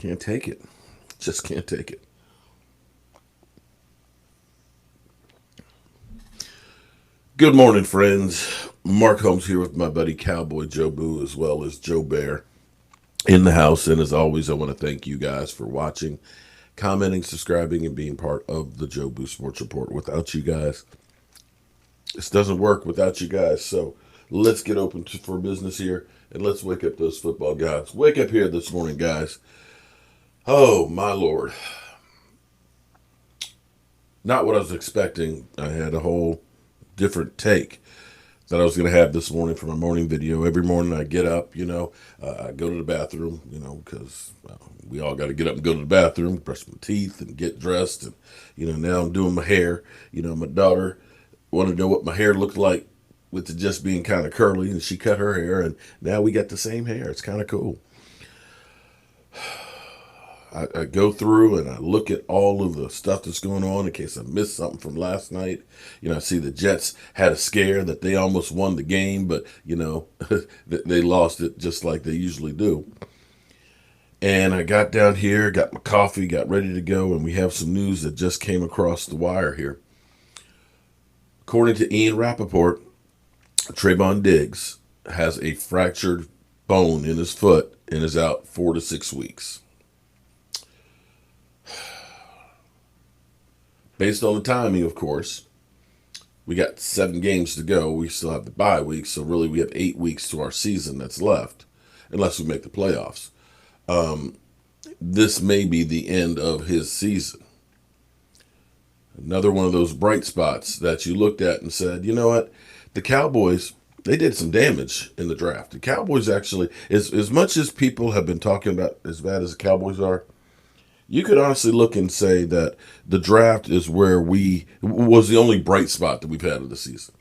Can't take it. Just can't take it. Good morning, friends. Mark Holmes here with my buddy Cowboy Joe Boo as well as Joe Bear in the house. And as always, I want to thank you guys for watching, commenting, subscribing, and being part of the Joe Boo Sports Report. Without you guys, this doesn't work without you guys. So let's get open for business here and let's wake up those football gods. Wake up here this morning, guys. Oh, my Lord. Not what I was expecting. I had a whole different take that I was going to have this morning for my morning video. Every morning I get up, I go to the bathroom, because we all got to get up and go to the bathroom, brush my teeth and get dressed. And, now I'm doing my hair. My daughter wanted to know what my hair looked like with it just being kind of curly, and she cut her hair, and now we got the same hair. It's kind of cool. I go through and I look at all of the stuff that's going on in case I missed something from last night. I see the Jets had a scare that they almost won the game, but, they lost it just like they usually do. And I got down here, got my coffee, got ready to go, and we have some news that just came across the wire here. According to Ian Rappaport, Trevon Diggs has a fractured bone in his foot and is out 4 to 6 weeks. Based on the timing, of course, we got 7 games to go. We still have the bye week, so really we have 8 weeks to our season that's left, unless we make the playoffs. This may be the end of his season. Another one of those bright spots that you looked at and said, you know what, the Cowboys, they did some damage in the draft. The Cowboys actually, as much as people have been talking about as bad as the Cowboys are, you could honestly look and say that the draft is where was the only bright spot that we've had of the season.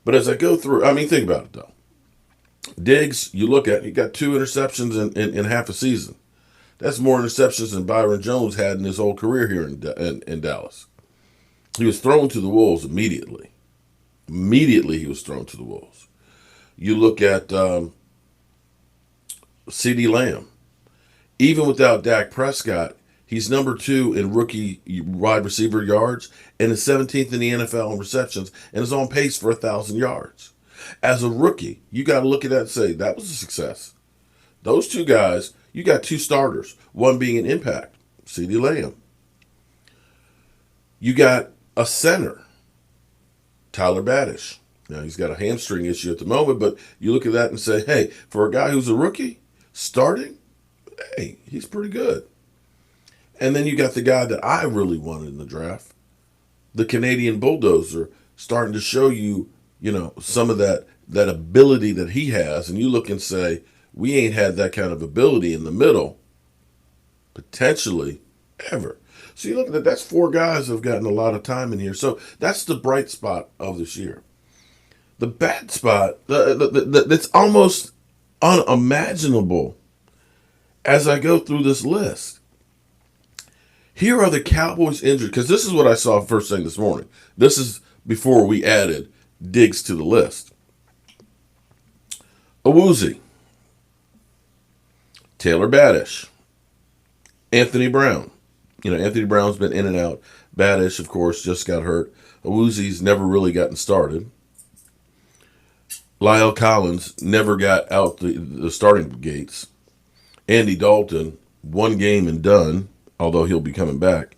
But as I go through, think about it though. Diggs, you look at, he got 2 interceptions in half a season. That's more interceptions than Byron Jones had in his whole career here in Dallas. He was thrown to the wolves immediately. Immediately he was thrown to the wolves. You look at CeeDee Lamb. Even without Dak Prescott, he's number 2 in rookie wide receiver yards and is 17th in the NFL in receptions and is on pace for 1,000 yards. As a rookie, you got to look at that and say, that was a success. Those 2 guys, you got 2 starters, one being an impact, CeeDee Lamb. You got a center, Tyler Badish. Now, he's got a hamstring issue at the moment, but you look at that and say, hey, for a guy who's a rookie, starting, hey, he's pretty good. And then you got the guy that I really wanted in the draft, the Canadian bulldozer, starting to show you, some of that ability that he has. And you look and say, we ain't had that kind of ability in the middle, potentially, ever. So you look at that, that's 4 guys who have gotten a lot of time in here. So that's the bright spot of this year. The bad spot, that's almost unimaginable as I go through this list. Here are the Cowboys injured, because this is what I saw first thing this morning. This is before we added Diggs to the list. Awuzie, Taylor Badish, Anthony Brown. Anthony Brown's been in and out. Badish, of course, just got hurt. Awuzie's never really gotten started. Lyle Collins never got out the starting gates. Andy Dalton, 1 game and done, although he'll be coming back.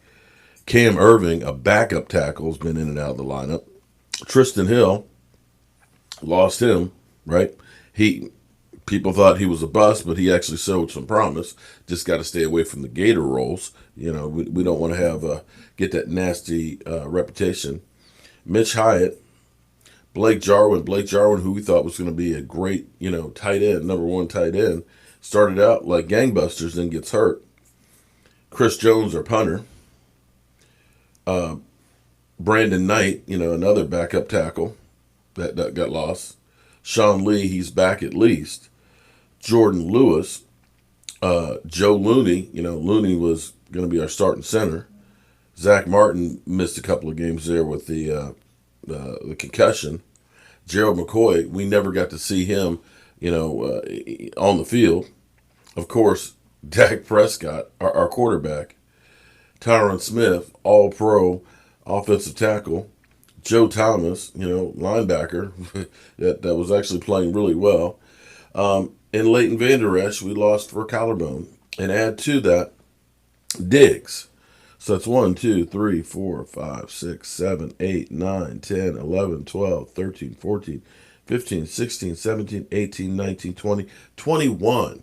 Cam Irving, a backup tackle, has been in and out of the lineup. Tristan Hill, lost him, right? People thought he was a bust, but he actually showed some promise. Just got to stay away from the Gator rolls. We don't want to get that nasty reputation. Mitch Hyatt, Blake Jarwin, who we thought was going to be a great, tight end, number 1 tight end, started out like gangbusters, then gets hurt. Chris Jones, our punter. Brandon Knight, another backup tackle that got lost. Sean Lee, he's back at least. Jordan Lewis. Joe Looney, Looney was going to be our starting center. Zach Martin missed a couple of games there with the concussion. Gerald McCoy, we never got to see him, on the field. Of course, Dak Prescott, our quarterback, Tyron Smith, all pro offensive tackle, Joe Thomas, linebacker, that was actually playing really well. And Leighton Vander Esch, we lost for collarbone. And add to that, Diggs. So that's 1, 2, 3, 4, 5, 6, 7, 8, 9, 10, 11, 12, 13, 14, 15, 16, 17, 18, 19, 20, 21.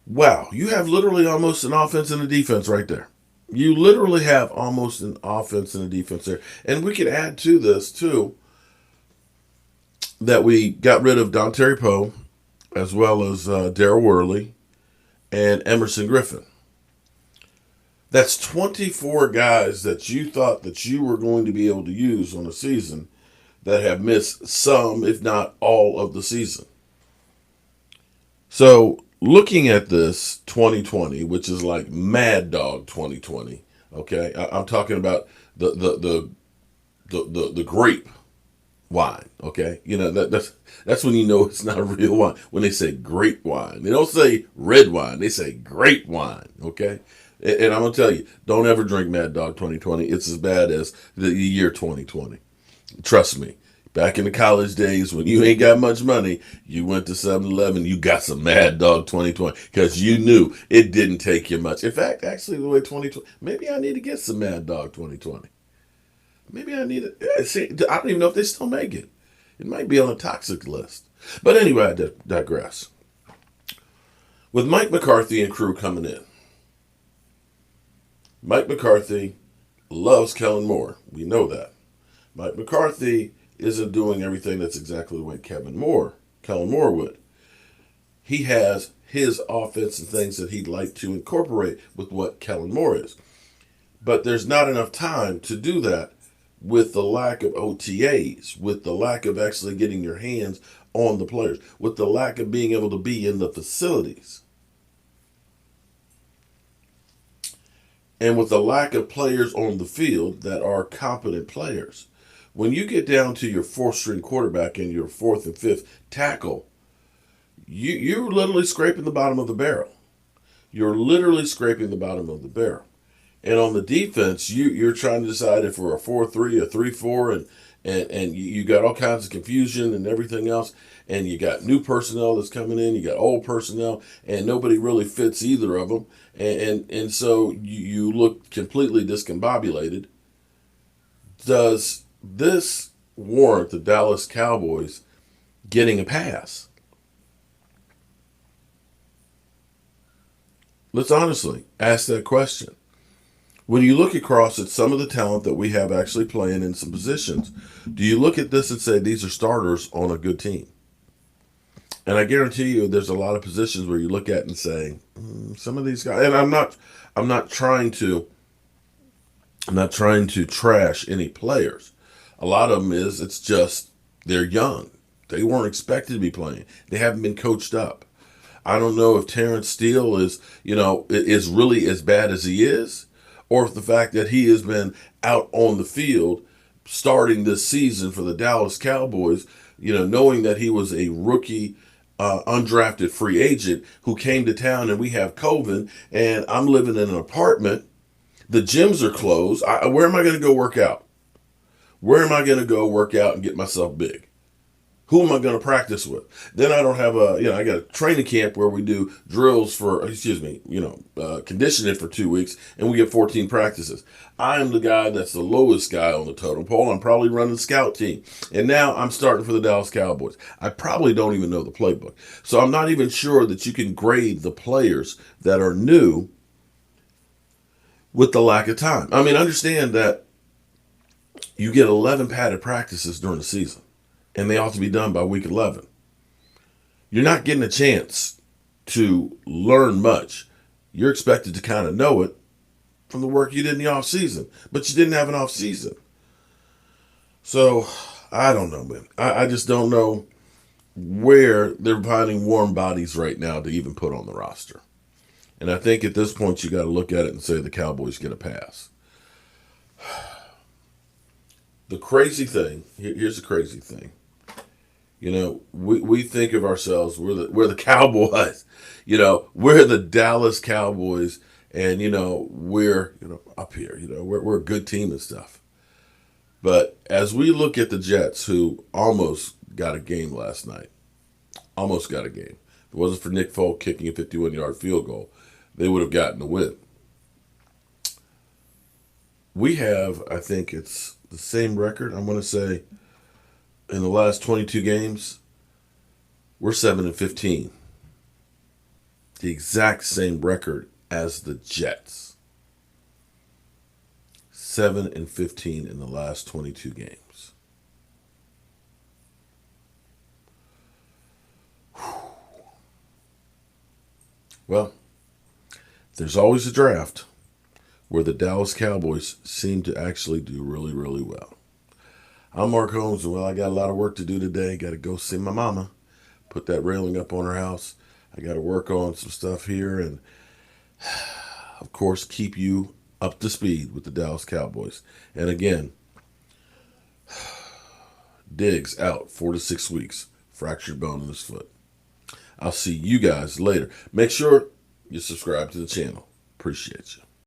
Wow, you have literally almost an offense and a defense right there. You literally have almost an offense and a defense there. And we could add to this, too, that we got rid of Don Poe, as well as Daryl Worley and Emerson Griffin. That's 24 guys that you thought that you were going to be able to use on a season that have missed some, if not all, of the season. So looking at this 2020, which is like Mad Dog 2020, okay, I'm talking about the grape wine, okay. That's when you know it's not a real wine, when they say grape wine. They don't say red wine, they say grape wine, okay. And I'm gonna tell you, don't ever drink Mad Dog 2020. It's as bad as the year 2020. Trust me. Back in the college days when you ain't got much money, you went to 7-Eleven, you got some Mad Dog 2020 because you knew it didn't take you much. In fact, actually, the way 2020, maybe I need to get some Mad Dog 2020. Maybe I need it. See, I don't even know if they still make it. It might be on a toxic list. But anyway, I digress. With Mike McCarthy and crew coming in, Mike McCarthy loves Kellen Moore. We know that. Mike McCarthy isn't doing everything that's exactly the way Kellen Moore would. He has his offense and things that he'd like to incorporate with what Kellen Moore is. But there's not enough time to do that with the lack of OTAs, with the lack of actually getting your hands on the players, with the lack of being able to be in the facilities. And with the lack of players on the field that are competent players. When you get down to your fourth string quarterback and your fourth and fifth tackle, you're literally scraping the bottom of the barrel. You're literally scraping the bottom of the barrel. And on the defense, you're trying to decide if we're a 4-3, a 3-4, and you got all kinds of confusion and everything else. And you got new personnel that's coming in, you got old personnel, and nobody really fits either of them. And so you look completely discombobulated. Does this warrant the Dallas Cowboys getting a pass? Let's honestly ask that question. When you look across at some of the talent that we have actually playing in some positions, do you look at this and say these are starters on a good team? And I guarantee you there's a lot of positions where you look at and say, some of these guys, and I'm not trying to trash any players. A lot of them it's just they're young. They weren't expected to be playing. They haven't been coached up. I don't know if Terrence Steele is really as bad as he is, or if the fact that he has been out on the field starting this season for the Dallas Cowboys, knowing that he was a rookie, undrafted free agent who came to town, and we have COVID, and I'm living in an apartment. The gyms are closed. Where am I going to go work out? Where am I going to go work out and get myself big? Who am I going to practice with? Then I don't have I got a training camp where we do drills for, conditioning for 2 weeks, and we get 14 practices. I am the guy that's the lowest guy on the totem pole. I'm probably running the scout team. And now I'm starting for the Dallas Cowboys. I probably don't even know the playbook. So I'm not even sure that you can grade the players that are new with the lack of time. I mean, understand that you get 11 padded practices during the season, and they ought to be done by week 11. You're not getting a chance to learn much. You're expected to kind of know it from the work you did in the off season, but you didn't have an off season. So I don't know, man. I just don't know where they're finding warm bodies right now to even put on the roster. And I think at this point you got to look at it and say the Cowboys get a pass. The crazy thing, here's the crazy thing. We think of ourselves, we're the Cowboys. We're the Dallas Cowboys, and we're up here. We're a good team and stuff. But as we look at the Jets, who almost got a game last night, almost got a game. If it wasn't for Nick Folk kicking a 51-yard field goal, they would have gotten the win. We have, I think it's the same record. I'm going to say in the last 22 games, we're 7-15. The exact same record as the Jets. 7-15 in the last 22 games. Well, there's always a draft where the Dallas Cowboys seem to actually do really, really well. I'm Mark Holmes, and I got a lot of work to do today. Got to go see my mama, put that railing up on her house. I got to work on some stuff here, and of course, keep you up to speed with the Dallas Cowboys. And again, Diggs out 4 to 6 weeks, fractured bone in his foot. I'll see you guys later. Make sure you subscribe to the channel. Appreciate you.